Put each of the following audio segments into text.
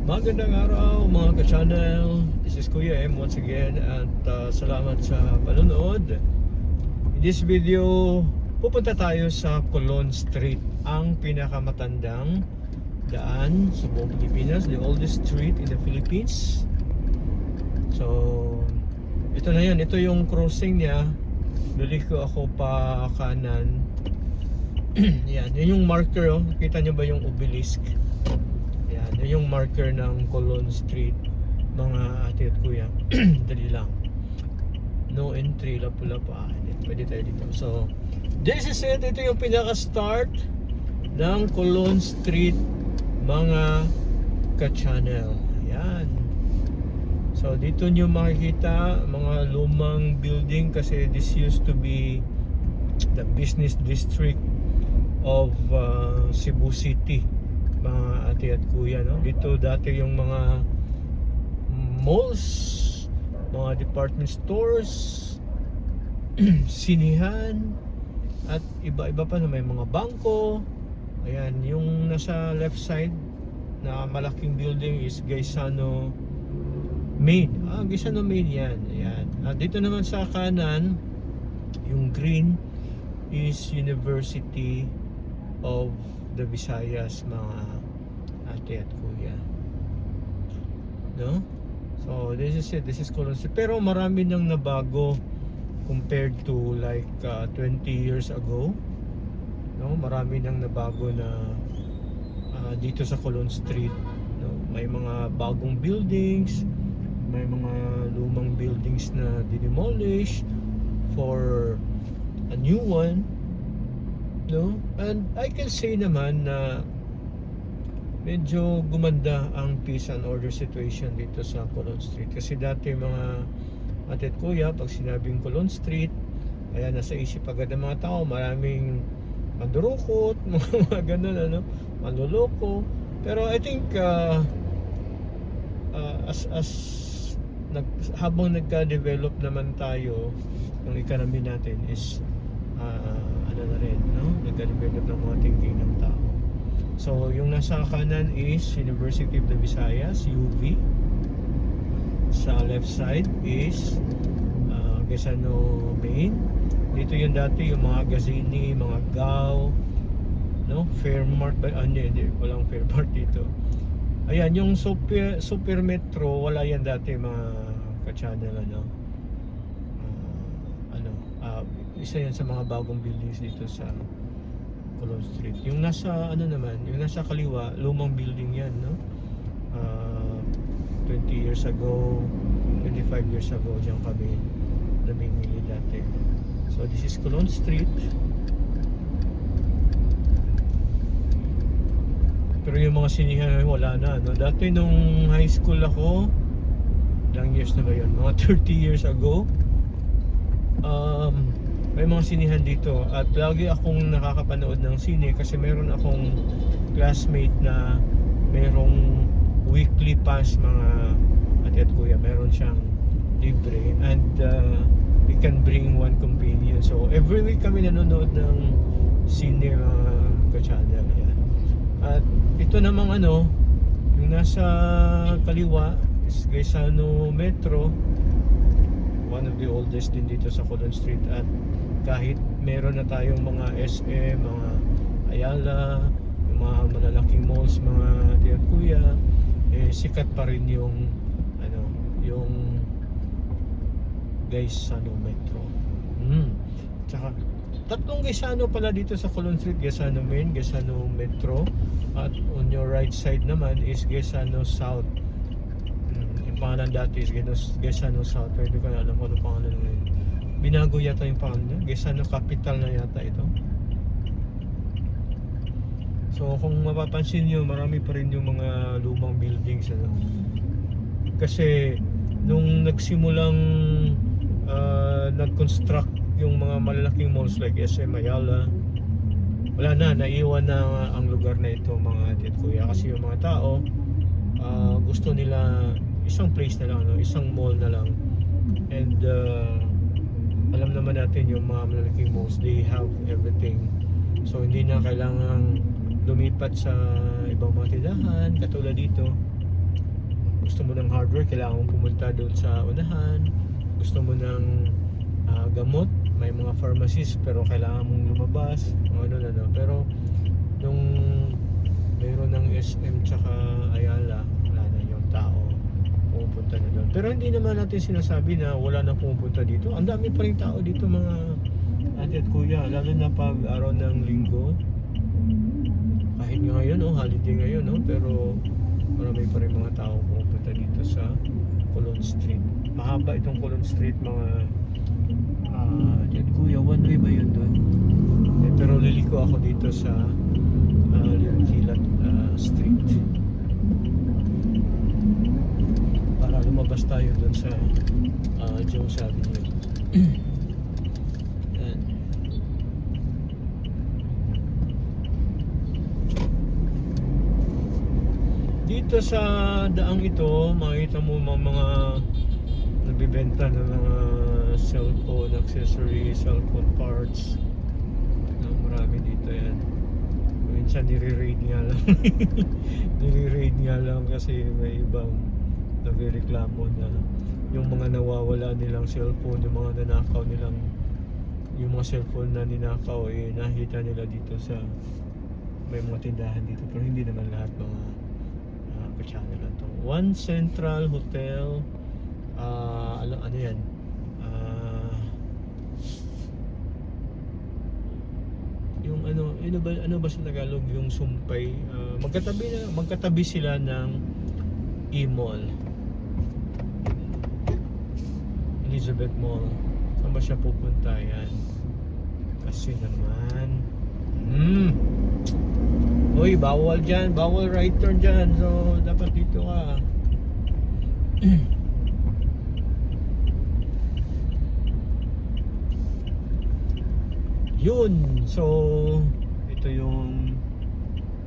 Magandang araw mga ka-channel. This is Kuya M once again at salamat sa panonood. In this video, pupunta tayo sa Colon Street, ang pinakamatandang daan sa buong Pilipinas, the oldest street in the Philippines. So, ito na yan, ito yung crossing niya. Liliko ako pa kanan. Yan, yun yung marker, oh. Nakita nyo ba yung obelisk? Yan, yun yung marker ng Colon Street, mga ate at kuya. Dali lang. No entry, Lapu-Lapu. Pwede tayo dito. So, this is it. Ito yung pinaka-start ng Colon Street, mga ka-channel. Yan. So, dito nyo makikita mga lumang building kasi this used to be the business district of Cebu City, mga ate at kuya, no? Dito dati yung mga malls, mga department stores, sinihan, at iba-iba pa na may mga bangko. Ayan, yung nasa left side na malaking building is Gaisano Main. Gaisano Main yan. Ayan. At dito naman sa kanan, yung green is University of the Visayas, mga ate at kuya, no? So this is it, this is Colon Street. Pero marami nang nabago compared to like 20 years ago, no? Marami nang nabago na dito sa Colon Street, no? May mga bagong buildings, may mga lumang buildings na dinemolish for a new one, no? And I can say naman na medyo gumanda ang peace and order situation dito sa Colon Street. Kasi dati mga ate at kuya, pag sinabing Colon Street, ayan, nasa isip agad ng mga tao, maraming mandurukot, mga ganun, ano, manloloko. Pero I think habang nagka-develop naman tayo, yung economy natin is ano na rin, no? Nagka-develop ng mga thinking ng tao. So, yung nasa kanan is University of the Visayas, UV. Sa left side is Gaisano Main. Dito yung dati yung mga Gazini, mga Gao, no? Fairmart ba? Hindi, walang Fairmart dito. Ayan, yung Super Metro, wala yan dati, mga ka-channel, ano? Isa yan sa mga bagong buildings dito sa Colon Street. Yung nasa ano naman, yung nasa kaliwa, lumang building yan, no? 20 years ago, 25 years ago, diyan kami namimili dati. So this is Colon Street. Pero yung mga sinihan wala na, no? Dati nung high school ako, ilang years na ba yun? Mga 30 years ago, may mga sinihan dito at lagi akong nakakapanood ng sine kasi meron akong classmate na merong weekly pass, mga ate at kuya, meron siyang libre and we can bring one companion. So every week kami nanonood ng sine, mga ka-channel. Yan. At ito namang ano, yung nasa kaliwa is Gaisano Metro, one of the oldest din dito sa Colon Street. At kahit meron na tayong mga SM, mga Ayala, yung mga malalaking malls, mga ate at kuya, sikat pa rin yung ano, yung Gaisano Metro. Tsaka tatlong Gaisano pala dito sa Colon Street: Gaisano Main, Gaisano Metro, at on your right side naman is Gaisano South. Yung pangalan dati is Gaisano South, pero hindi ko na alam kung ano pangalan ngayon. Binago yata yung pangalan niya. Gaisano Capital na yata ito. So kung mapapansin nyo, marami pa rin yung mga lumang buildings, ano? Kasi nung nagsimulang nag-construct yung mga malalaking malls like SM Ayala, wala na, naiwan na ang lugar na ito, mga ate at kuya. Kasi yung mga tao gusto nila isang place na lang, no? Isang mall na lang. And alam naman natin yung mga malalaking malls, they have everything. So hindi na kailangang lumipat sa ibang mga tindahan katulad dito. gusto mo ng hardware, kailangan mong pumunta doon sa unahan. Gusto mo ng gamot, may mga pharmacies pero kailangan mong lumabas, ano. Pero nung mayroon ng SM tsaka Ayala, wala na yung tao pumupunta na doon. Pero hindi naman natin sinasabi na wala na pumupunta dito. Ang dami pa rin tao dito, mga ate at kuya, lalo na pag araw ng linggo. Kahit nga ngayon, holiday ngayon, pero marami pa rin mga tao pumupunta dito sa Colon Street. Mahaba itong Colon Street, mga ate at kuya, one way ba yun doon? Pero liliko ako dito sa Kilat Street para lumabas tayo doon sa Jones Avenue. Yan. Dito sa daang ito, makita mo mga nagbibenta ng mga cellphone accessories, cellphone parts. Marami dito yan. Minsan nire-raid nga lang. Nire-raid nga lang kasi may ibang nagreklamo na yung mga nawawala nilang cellphone, yung mga nanakaw nilang, yung mga cellphone na ninakaw, nakita nila dito sa may mga tindahan dito, pero hindi naman lahat mga ka-channel na to. One Central Hotel, ano yan, yung ano ba sa Tagalog, yung Sumpay, magkatabi sila ng E-Mall, Elizabeth Mall. Saan ba siya pupunta? Yan kasi naman uy, bawal dyan, bawal right turn dyan, so dapat dito ka. Yun, so ito yung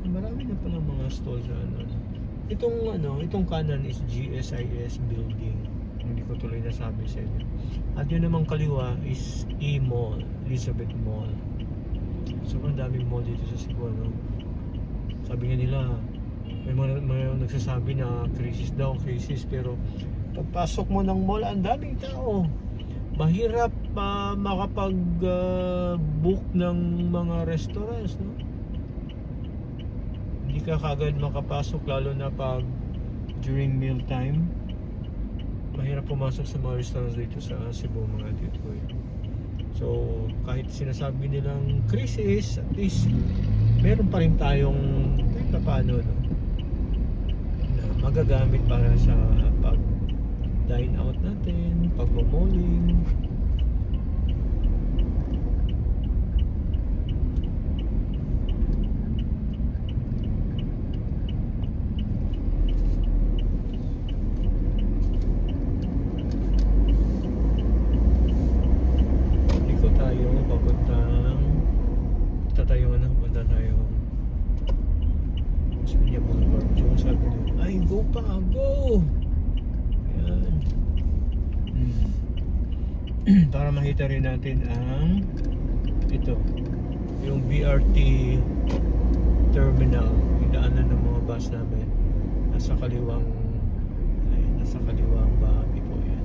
marami na pala mga stall sa itong kanan is GSIS building, hindi ko tuloy nasabi sa inyo. At yun namang kaliwa is E-Mall, Elizabeth Mall. So ang daming mall dito sa Cebu, sabi nga nila may nagsasabi na crisis daw, pero pagpasok mo ng mall, ang daming tao. Mahirap makapag-book ng mga restaurants, no? Hindi ka kagad makapasok, lalo na pag during meal time. Mahirap pumasok sa mga restaurants dito sa Cebu, mga dito. So kahit sinasabi nilang crisis, at least meron pa rin tayong kahit paano, na magagamit para sa pag dine out natin, pag-malling. Liko tayo papuntang punta tayo Osmeña Boulevard, Jones Avenue. Ay, go pa, go! Yan. Para makita rin natin ang yung BRT terminal, yung daanan ng mga bus namin. Nasa kaliwang bahagi po yan.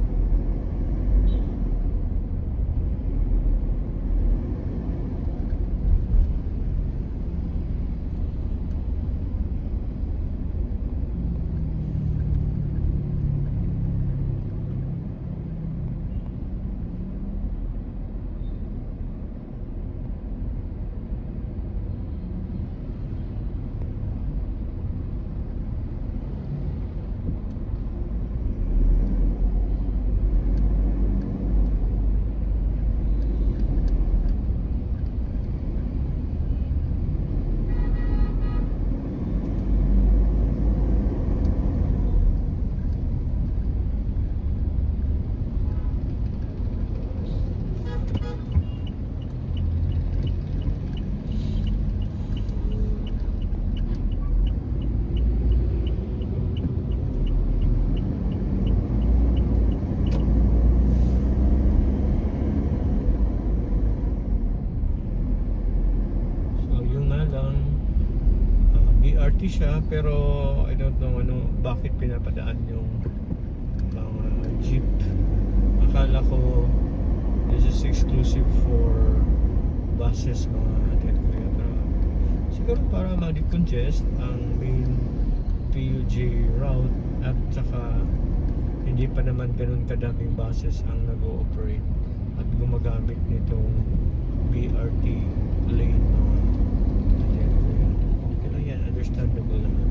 BRT siya, pero I don't know bakit pinapadaan yung mga jeep. Akala ko this is exclusive for buses mga atid ko yan. Pero siguro para ma-decongest ang main PUJ route at saka hindi pa naman ganun kadaming buses ang nag-ooperate at gumagamit nitong BRT lane mga atid ko yan. Okay lang yan, understandable naman.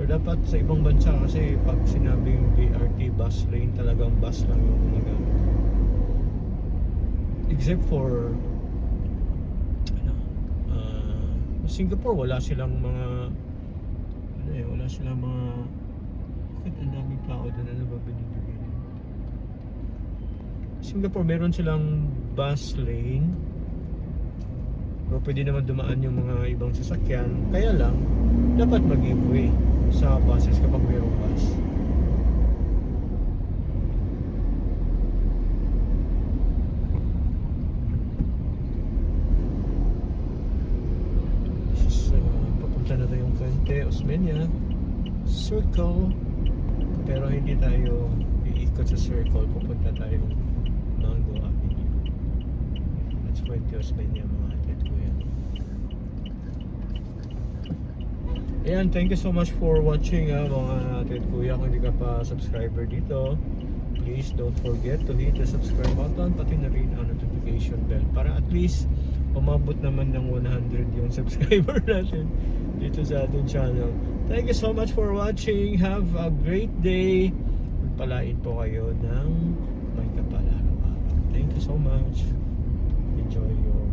Pero dapat sa ibang bansa kasi pag sinabing BRT bus lane talagang bus lang yung gumagamit. Except for Singapore, wala silang mga wala silang mga bakit ang daming tao doon na binibigyan. Singapore, meron silang bus lane pero pwede naman dumaan yung mga ibang sasakyan, kaya lang dapat mag-give way sa buses kapag mayroong bus. Na tayo yung Fuente Osmeña Circle, pero hindi tayo iikot sa circle, pupunta tayong Mango Avenue. That's Fuente Osmeña mga atid ko yan. Ayan, thank you so much for watching mga atid kuya. Kung hindi ka pa subscriber dito, please don't forget to hit the subscribe button, pati na rin ang notification bell para at least umabot naman ng 100 yung subscriber natin dito sa ating channel. Thank you so much for watching. Have a great day. Magpalain po kayo ng may kapal araw-araw. Thank you so much. Enjoy your